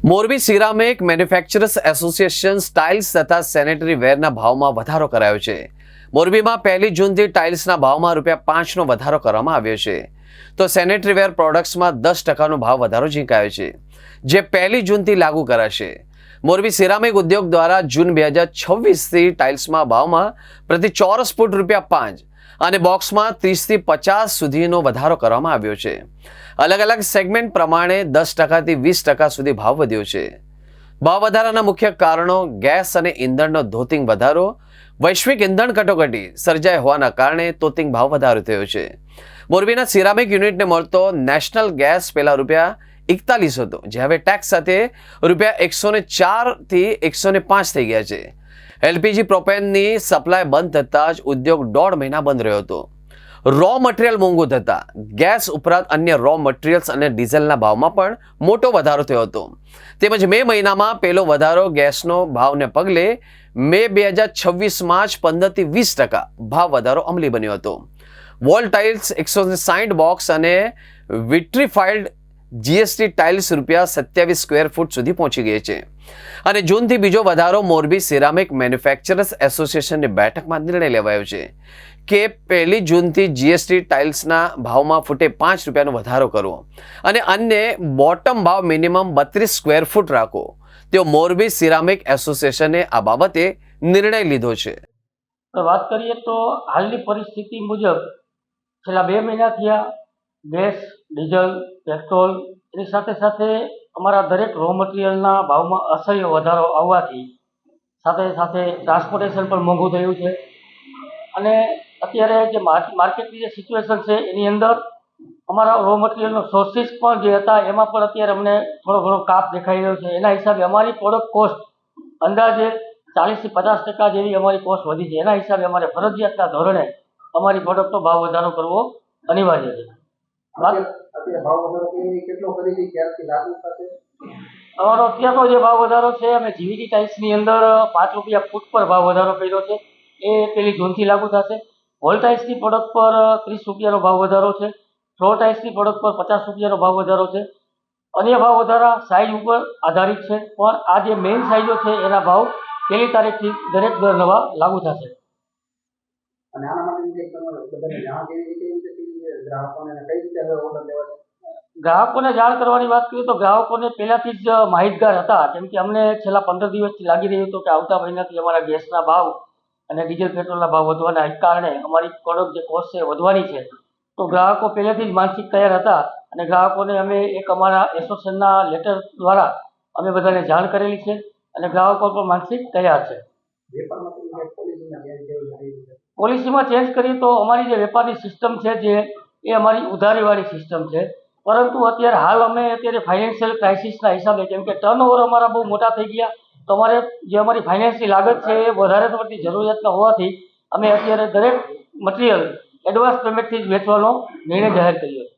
Morbi ceramic manufacturers association tiles તથા sanitary વેરના ભાવમાં વધારો કરાયો છે। મોરબીમાં 1 જૂનથી ટાઇલ્સના ભાવમાં ₹5નો વધારો કરવામાં આવ્યો છે, તો સેનેટરી વેર પ્રોડક્ટ્સમાં 10%નો ભાવ વધારો ઝીંકાયો છે, જે 1 જૂનથી લાગુ કરાશે। મોરબી સિરામિક ઉદ્યોગ દ્વારા જૂન 2026થી ટાઇલ્સમાં ભાવમાં પ્રતિ ચોરસ ફૂટ ₹5 અને બોક્સમાં 30થી 50 સુધીનો વધારો કરવામાં આવ્યો છે। अलग अलग सेगमेंट प्रमाणे 10% થી 20% સુધી ભાવ વધ્યો છે। ભાવ વધારાના મુખ્ય કારણો ગેસ અને ઈંધણનો ધોતિંગ વધારો, વૈશ્વિક ઈંધણ કટોકટી સર્જાઈ હોવાના કારણે તોતિંગ ભાવ વધારો થયો છે। મોરબીના સિરામિક યુનિટને મળતો નેશનલ ગેસ પહેલા ₹41 હતો, જે હવે ટેક્સ સાથે ₹104 થી 105 થઈ ગયા છે। એલપીજી પ્રોપેનની સપ્લાય બંધ થતાં જ ઉદ્યોગ 1.5 મહિના બંધ રહ્યો હતો। રો મટીરિયલ મોંઘું થતા ગેસ ઉપરાંત અન્ય રો મટીરિયલ્સ અને ડીઝલના ભાવમાં પણ મોટો વધારો થયો હતો। તેમજ મે મહિનામાં પહેલો વધારો ગેસનો ભાવને પગલે મે 2026માં જ 15 થી 20% ભાવ વધારો અમલી બન્યો હતો। વોલ ટાઇલ્સ 160 બોક્સ અને vitrified GST tiles ₹27 square foot સુધી પહોંચી ગઈ છે અને જૂનથી બીજો વધારો મોરબી સિરામિક મેન્યુફેક્ચરર્સ એસોસિએશનની બેઠકમાં નિર્ણય લેવાયો છે કે 1 જૂનથી જીએસટી ટાઇલ્સના ભાવમાં ફૂટે ₹5નો વધારો કરવો અને અન્ય બોટમ ભાવ મિનિમમ 32 સ્ક્વેર ફૂટ રાખવો। તેઓ મોરબી સિરામિક એસોસિએશને આ બાબતે નિર્ણય લીધો છે। વાત કરીએ તો હાલની પરિસ્થિતિ મુજબ છેલ્લા 2 મહિના થયા ગેસ, ડીઝલ, પેટ્રોલ એની સાથે સાથે અમારા દરેક રો મટીરિયલના ભાવમાં અસહ્ય વધારો આવવાથી સાથે સાથે ટ્રાન્સપોર્ટેશન પણ મોંઘું થયું છે અને અત્યારે જે માર્કેટની જે સિચ્યુએશન છે એની અંદર અમારા રો મટીરિયલનો સોર્સિસ પણ જે હતા એમાં પણ અત્યારે અમને થોડો ઘણો કાપ દેખાઈ રહ્યો છે। એના હિસાબે અમારી પ્રોડક્ટ કોસ્ટ અંદાજે 40 થી 50% જેવી અમારી કોસ્ટ વધી છે। એના હિસાબે અમારે ફરજિયાતના ધોરણે અમારી પ્રોડક્ટનો ભાવ વધારો કરવો અનિવાર્ય છે। અમારો અત્યારનો જે ભાવ વધારો છે અમે જીવીટી ટાઇલ્સની અંદર ₹5 ફૂટ પર ભાવ વધારો કર્યો છે, એ 1 જૂનથી લાગુ થશે। વોલ ટાઇલ્સની પ્રોડક્ટ પર ₹30નો ભાવ વધારો છે, ફ્લોર ટાઇલ્સની પ્રોડક્ટ પર ₹50નો ભાવ વધારો છે। અન્ય ભાવ વધારા સાઇઝ ઉપર આધારિત છે, પણ આ જે મેઇન સાઇઝો છે એના ભાવ 1 તારીખથી દરેક દર નવા લાગુ થશે। ગ્રાહકોને જાણ કરવાની વાત કરીએ તો ગ્રાહકોને પહેલાથી જ માહિતગાર હતા, કેમ કે અમને છેલ્લા 15 દિવસથી લાગી રહ્યું હતું કે આવતા મહિનાથી અમારા ગેસના ભાવ અને ડીઝલ પેટ્રોલના ભાવ વધવાના કારણે અમારી પ્રોડક્ટ જે કોસ્ટ છે વધવાની છે, તો ગ્રાહકો પહેલેથી જ માનસિક તૈયાર હતા અને ગ્રાહકોને અમે એક અમારા એસોસિએશનના લેટર દ્વારા અમે બધાને જાણ કરેલી છે અને ગ્રાહકો પણ માનસિક તૈયાર છે। પોલિસીમાં ચેન્જ કરીએ તો અમારી જે વેપારની સિસ્ટમ છે જે એ અમારી ઉધારીવાળી સિસ્ટમ છે, પરંતુ અત્યારે હાલ અમે ફાઇનાન્શિયલ ક્રાઇસિસના હિસાબે કેમ કે ટર્નઓવર અમારા બહુ મોટા થઈ ગયા, તો અમારે જે અમારી ફાઇનાન્સની લાગત છે એ વધારે પડતી જરૂરિયાતના હોવાથી અમે અત્યારે દરેક મટીરિયલ એડવાન્સ પેમેન્ટથી જ વેચવાનો નિર્ણય જાહેર કર્યો છે।